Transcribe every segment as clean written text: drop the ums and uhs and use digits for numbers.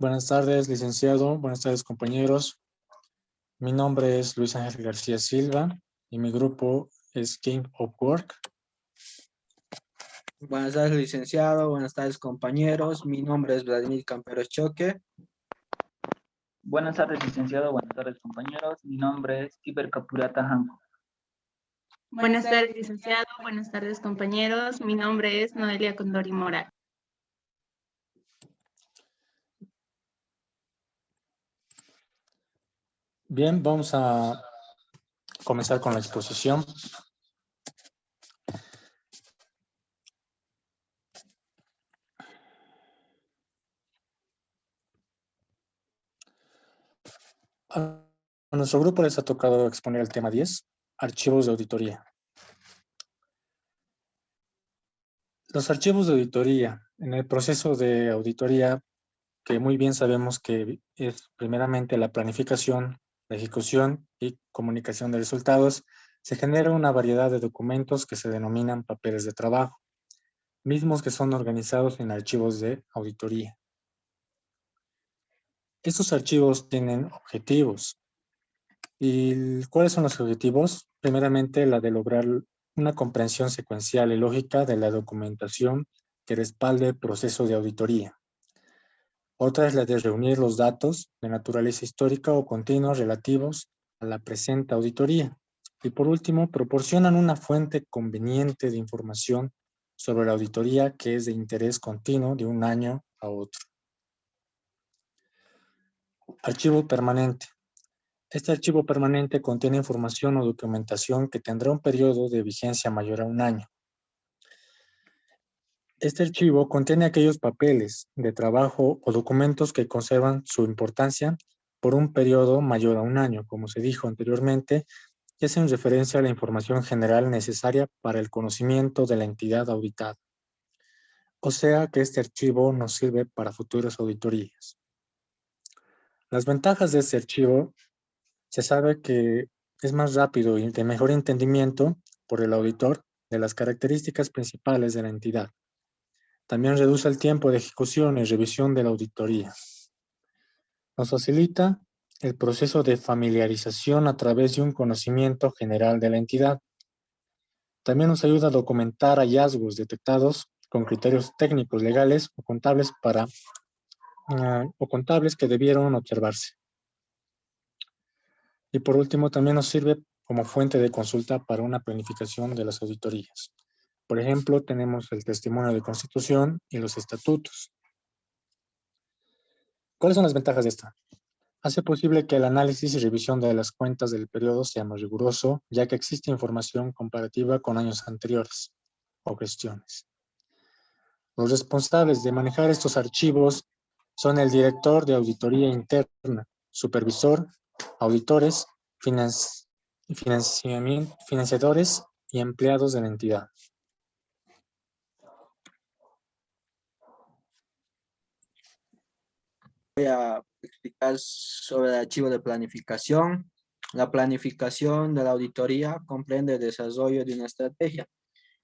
Buenas tardes, licenciado. Buenas tardes, compañeros. Mi nombre es Luis Ángel García Silva y mi grupo es King of Work. Buenas tardes, licenciado. Buenas tardes, compañeros. Mi nombre es Vladimir Camperos Choque. Buenas tardes, licenciado. Buenas tardes, compañeros. Mi nombre es Iber Capurata Janco. Buenas tardes, licenciado. Buenas tardes, compañeros. Mi nombre es Noelia Condori Moral. Bien, vamos a comenzar con la exposición. A nuestro grupo les ha tocado exponer el tema 10, archivos de auditoría. Los archivos de auditoría, en el proceso de auditoría, que muy bien sabemos que es primeramente la planificación, la ejecución y comunicación de resultados, se genera una variedad de documentos que se denominan papeles de trabajo, mismos que son organizados en archivos de auditoría. Estos archivos tienen objetivos. ¿Y cuáles son los objetivos? Primeramente, la de lograr una comprensión secuencial y lógica de la documentación que respalde el proceso de auditoría. Otra es la de reunir los datos de naturaleza histórica o continua relativos a la presente auditoría. Y por último, proporcionan una fuente conveniente de información sobre la auditoría que es de interés continuo de un año a otro. Archivo permanente. Este archivo permanente contiene información o documentación que tendrá un periodo de vigencia mayor a un año. Este archivo contiene aquellos papeles de trabajo o documentos que conservan su importancia por un periodo mayor a un año, como se dijo anteriormente, y hacen referencia a la información general necesaria para el conocimiento de la entidad auditada. O sea que este archivo nos sirve para futuras auditorías. Las ventajas de este archivo: se sabe que es más rápido y de mejor entendimiento por el auditor de las características principales de la entidad. También reduce el tiempo de ejecución y revisión de la auditoría. Nos facilita el proceso de familiarización a través de un conocimiento general de la entidad. También nos ayuda a documentar hallazgos detectados con criterios técnicos, legales o contables que debieron observarse. Y por último, también nos sirve como fuente de consulta para una planificación de las auditorías. Por ejemplo, tenemos el testimonio de constitución y los estatutos. ¿Cuáles son las ventajas de esta? Hace posible que el análisis y revisión de las cuentas del periodo sea más riguroso, ya que existe información comparativa con años anteriores o gestiones. Los responsables de manejar estos archivos son el director de auditoría interna, supervisor, auditores, financiadores y empleados de la entidad. Voy a explicar sobre el archivo de planificación. La planificación de la auditoría comprende el desarrollo de una estrategia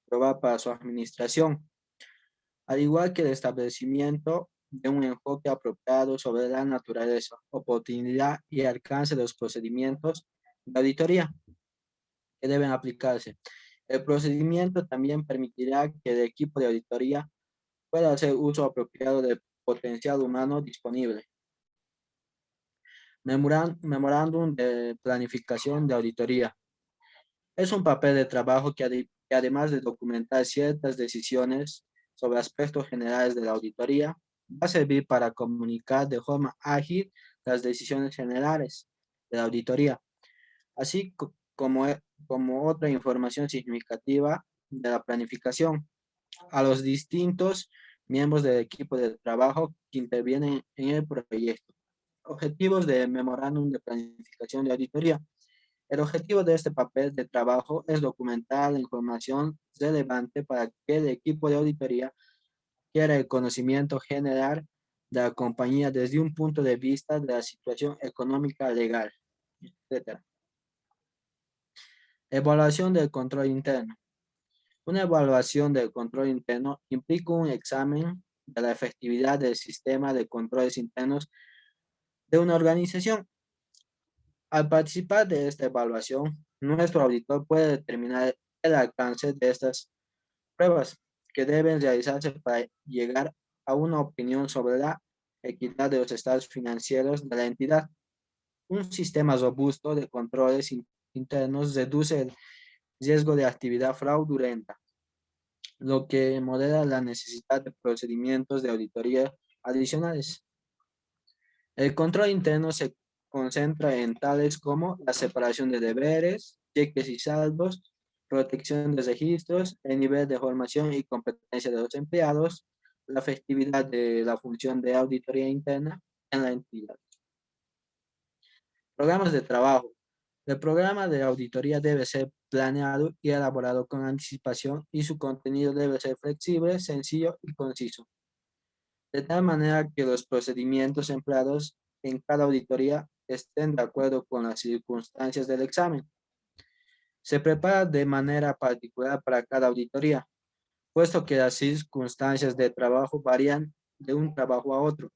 probada para su administración, al igual que el establecimiento de un enfoque apropiado sobre la naturaleza, oportunidad y alcance de los procedimientos de auditoría que deben aplicarse. El procedimiento también permitirá que el equipo de auditoría pueda hacer uso apropiado del potencial humano disponible. Memorándum de planificación de auditoría. Es un papel de trabajo que además de documentar ciertas decisiones sobre aspectos generales de la auditoría, va a servir para comunicar de forma ágil las decisiones generales de la auditoría, así como otra información significativa de la planificación a los distintos miembros del equipo de trabajo que intervienen en el proyecto. Objetivos de memorándum de planificación de auditoría. El objetivo de este papel de trabajo es documentar la información relevante para que el equipo de auditoría quiera el conocimiento general de la compañía desde un punto de vista de la situación económica, legal, etc. Evaluación del control interno. Una evaluación del control interno implica un examen de la efectividad del sistema de controles internos de una organización. Al participar de esta evaluación, nuestro auditor puede determinar el alcance de estas pruebas que deben realizarse para llegar a una opinión sobre la equidad de los estados financieros de la entidad. Un sistema robusto de controles internos reduce el riesgo de actividad fraudulenta, lo que modera la necesidad de procedimientos de auditoría adicionales. El control interno se concentra en tales como la separación de deberes, cheques y saldos, protección de registros, el nivel de formación y competencia de los empleados, la efectividad de la función de auditoría interna en la entidad. Programas de trabajo. El programa de auditoría debe ser planeado y elaborado con anticipación y su contenido debe ser flexible, sencillo y conciso, de tal manera que los procedimientos empleados en cada auditoría estén de acuerdo con las circunstancias del examen. Se prepara de manera particular para cada auditoría, puesto que las circunstancias de trabajo varían de un trabajo a otro.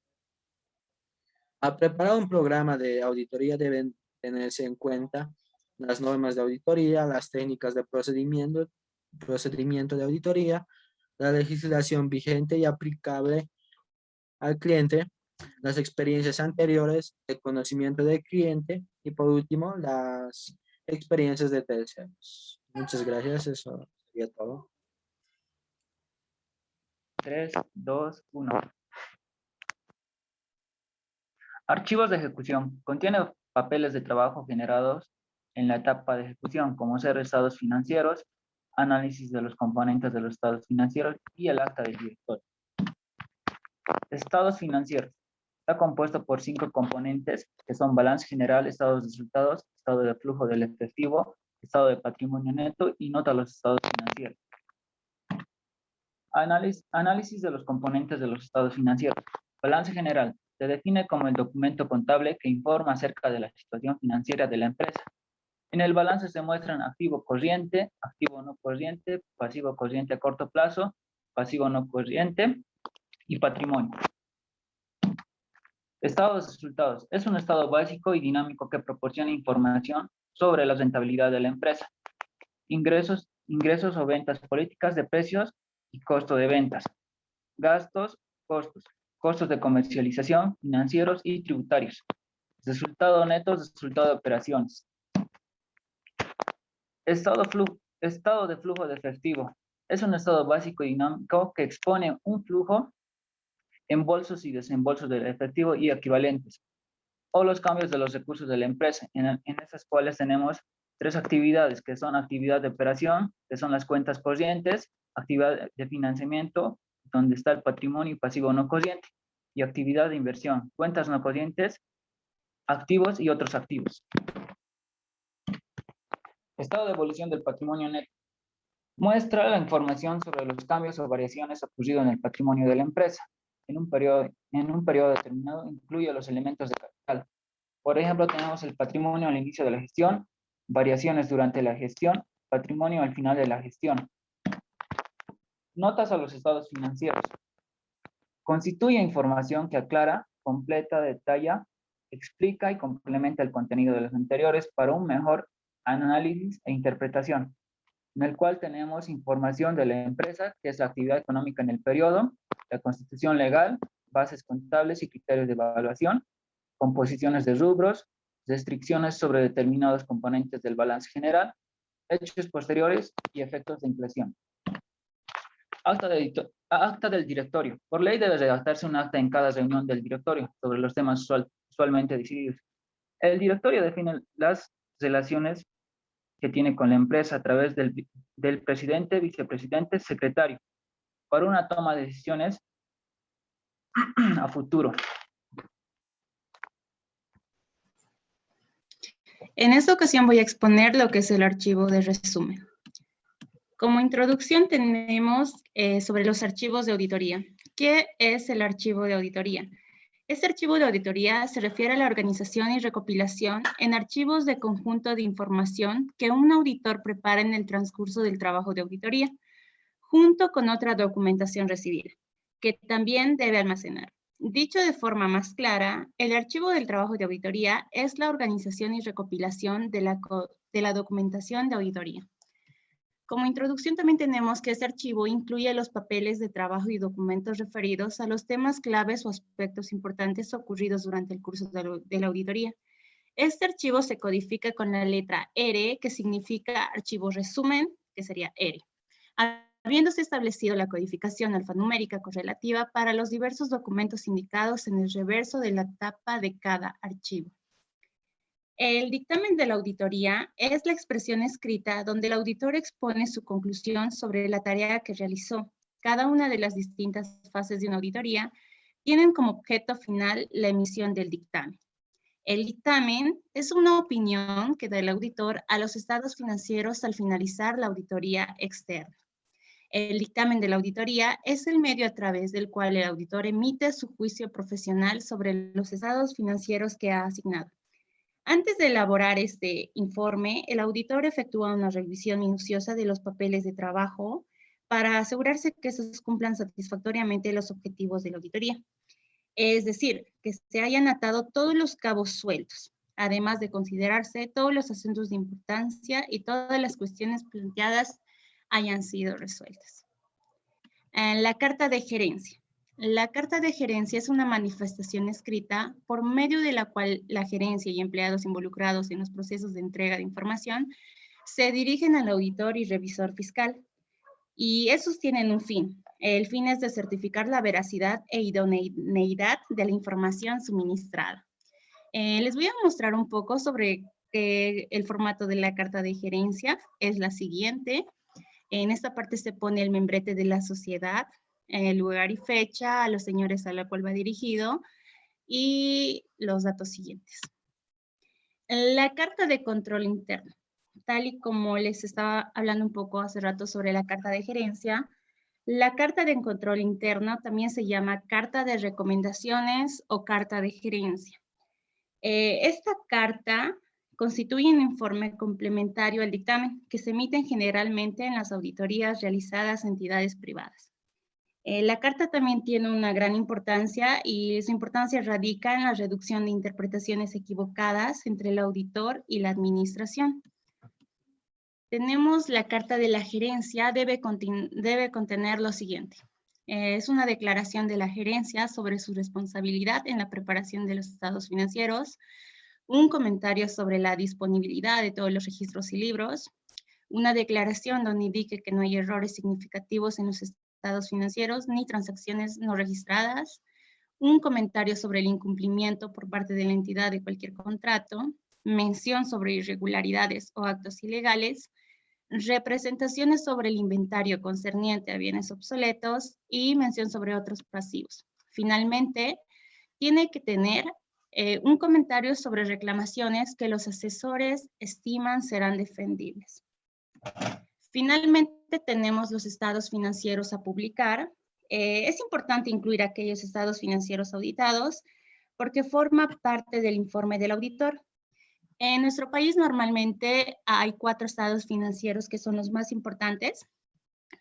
Al preparar un programa de auditoría deben tenerse en cuenta las normas de auditoría, las técnicas de procedimiento de auditoría, la legislación vigente y aplicable al cliente, las experiencias anteriores, el conocimiento del cliente y por último las experiencias de terceros. Muchas gracias, eso sería todo. 3, 2, 1. Archivos de ejecución. Contiene papeles de trabajo generados en la etapa de ejecución, como ser estados financieros, análisis de los componentes de los estados financieros y el acta del director. Estados financieros. Está compuesto por 5 componentes que son balance general, estados de resultados, estado de flujo del efectivo, estado de patrimonio neto y nota a los estados financieros. Análisis de los componentes de los estados financieros. Balance general. Se define como el documento contable que informa acerca de la situación financiera de la empresa. En el balance se muestran activo corriente, activo no corriente, pasivo corriente a corto plazo, pasivo no corriente y patrimonio. Estados de resultados. Es un estado básico y dinámico que proporciona información sobre la rentabilidad de la empresa. Ingresos o ventas, políticas de precios y costo de ventas. Gastos, costos de comercialización, financieros y tributarios. Resultado neto, resultado de operaciones. Estado de flujo de efectivo. Es un estado básico y dinámico que expone un flujo, embolsos y desembolsos del efectivo y equivalentes, o los cambios de los recursos de la empresa, en esas cuales tenemos 3 actividades, que son actividad de operación, que son las cuentas corrientes, actividad de financiamiento, donde está el patrimonio y pasivo no corriente, y actividad de inversión, cuentas no corrientes, activos y otros activos. Estado de evolución del patrimonio neto. Muestra la información sobre los cambios o variaciones ocurridos en el patrimonio de la empresa. En un periodo determinado incluye los elementos de capital. Por ejemplo, tenemos el patrimonio al inicio de la gestión, variaciones durante la gestión, patrimonio al final de la gestión. Notas a los estados financieros. Constituye información que aclara, completa, detalla, explica y complementa el contenido de los anteriores para un mejor análisis e interpretación, en el cual tenemos información de la empresa, que es la actividad económica en el periodo, la constitución legal, bases contables y criterios de evaluación, composiciones de rubros, restricciones sobre determinados componentes del balance general, hechos posteriores y efectos de inflación. Acta del directorio. Por ley debe redactarse un acta en cada reunión del directorio sobre los temas usualmente decididos. El directorio define las relaciones que tiene con la empresa a través del presidente, vicepresidente, secretario, para una toma de decisiones a futuro. En esta ocasión voy a exponer lo que es el archivo de resumen. Como introducción tenemos sobre los archivos de auditoría. ¿Qué es el archivo de auditoría? Este archivo de auditoría se refiere a la organización y recopilación en archivos de conjunto de información que un auditor prepara en el transcurso del trabajo de auditoría, junto con otra documentación recibida. que también debe almacenar. Dicho de forma más clara, el archivo del trabajo de auditoría es la organización y recopilación de la documentación de auditoría. Como introducción también tenemos que este archivo incluye los papeles de trabajo y documentos referidos a los temas claves o aspectos importantes ocurridos durante el curso de la auditoría. Este archivo se codifica con la letra R, que significa archivo resumen, que sería R, habiéndose establecido la codificación alfanumérica correlativa para los diversos documentos indicados en el reverso de la tapa de cada archivo. El dictamen de la auditoría es la expresión escrita donde el auditor expone su conclusión sobre la tarea que realizó. Cada una de las distintas fases de una auditoría tienen como objeto final la emisión del dictamen. El dictamen es una opinión que da el auditor a los estados financieros al finalizar la auditoría externa. El dictamen de la auditoría es el medio a través del cual el auditor emite su juicio profesional sobre los estados financieros que ha asignado. Antes de elaborar este informe, el auditor efectúa una revisión minuciosa de los papeles de trabajo para asegurarse que estos cumplan satisfactoriamente los objetivos de la auditoría. Es decir, que se hayan atado todos los cabos sueltos, además de considerarse todos los asuntos de importancia y todas las cuestiones planteadas hayan sido resueltas. La carta de gerencia. La carta de gerencia es una manifestación escrita por medio de la cual la gerencia y empleados involucrados en los procesos de entrega de información se dirigen al auditor y revisor fiscal. Y esos tienen un fin. El fin es de certificar la veracidad e idoneidad de la información suministrada. Les voy a mostrar un poco sobre el formato de la carta de gerencia. Es la siguiente. En esta parte se pone el membrete de la sociedad, el lugar y fecha, a los señores a la cual va dirigido y los datos siguientes. La carta de control interno. Tal y como les estaba hablando un poco hace rato sobre la carta de gerencia, la carta de control interno también se llama carta de recomendaciones o carta de gerencia. Esta carta constituye un informe complementario al dictamen que se emiten generalmente en las auditorías realizadas a entidades privadas. La carta también tiene una gran importancia y su importancia radica en la reducción de interpretaciones equivocadas entre el auditor y la administración. Tenemos la carta de la gerencia, debe contener lo siguiente. Es una declaración de la gerencia sobre su responsabilidad en la preparación de los estados financieros, un comentario sobre la disponibilidad de todos los registros y libros, una declaración donde indique que no hay errores significativos en los estados financieros ni transacciones no registradas, un comentario sobre el incumplimiento por parte de la entidad de cualquier contrato, mención sobre irregularidades o actos ilegales, representaciones sobre el inventario concerniente a bienes obsoletos y mención sobre otros pasivos. Finalmente, tiene que tener un comentario sobre reclamaciones que los asesores estiman serán defendibles. Finalmente, tenemos los estados financieros a publicar. Es importante incluir aquellos estados financieros auditados porque forma parte del informe del auditor. En nuestro país normalmente hay 4 estados financieros que son los más importantes,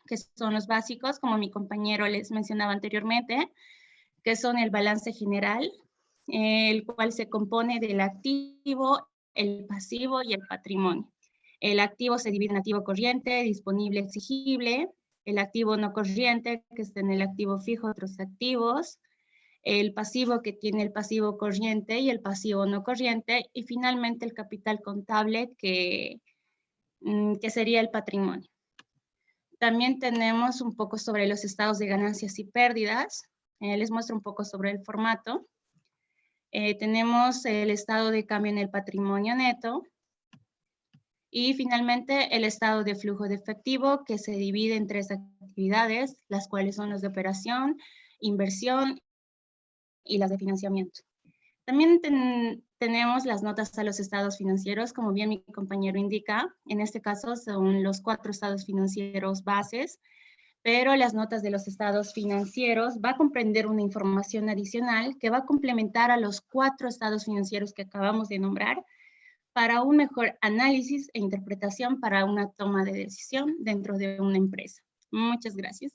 que son los básicos, como mi compañero les mencionaba anteriormente, que son el balance general, el cual se compone del activo, el pasivo y el patrimonio. El activo se divide en activo corriente, disponible, exigible, el activo no corriente, que está en el activo fijo, otros activos, el pasivo que tiene el pasivo corriente y el pasivo no corriente, y finalmente el capital contable que sería el patrimonio. También tenemos un poco sobre los estados de ganancias y pérdidas. Les muestro un poco sobre el formato. Tenemos el estado de cambio en el patrimonio neto. Y finalmente el estado de flujo de efectivo, que se divide en 3 actividades, las cuales son las de operación, inversión y las de financiamiento. También tenemos las notas a los estados financieros, como bien mi compañero indica. En este caso son los 4 estados financieros bases, pero las notas de los estados financieros va a comprender una información adicional que va a complementar a los 4 estados financieros que acabamos de nombrar para un mejor análisis e interpretación para una toma de decisión dentro de una empresa. Muchas gracias.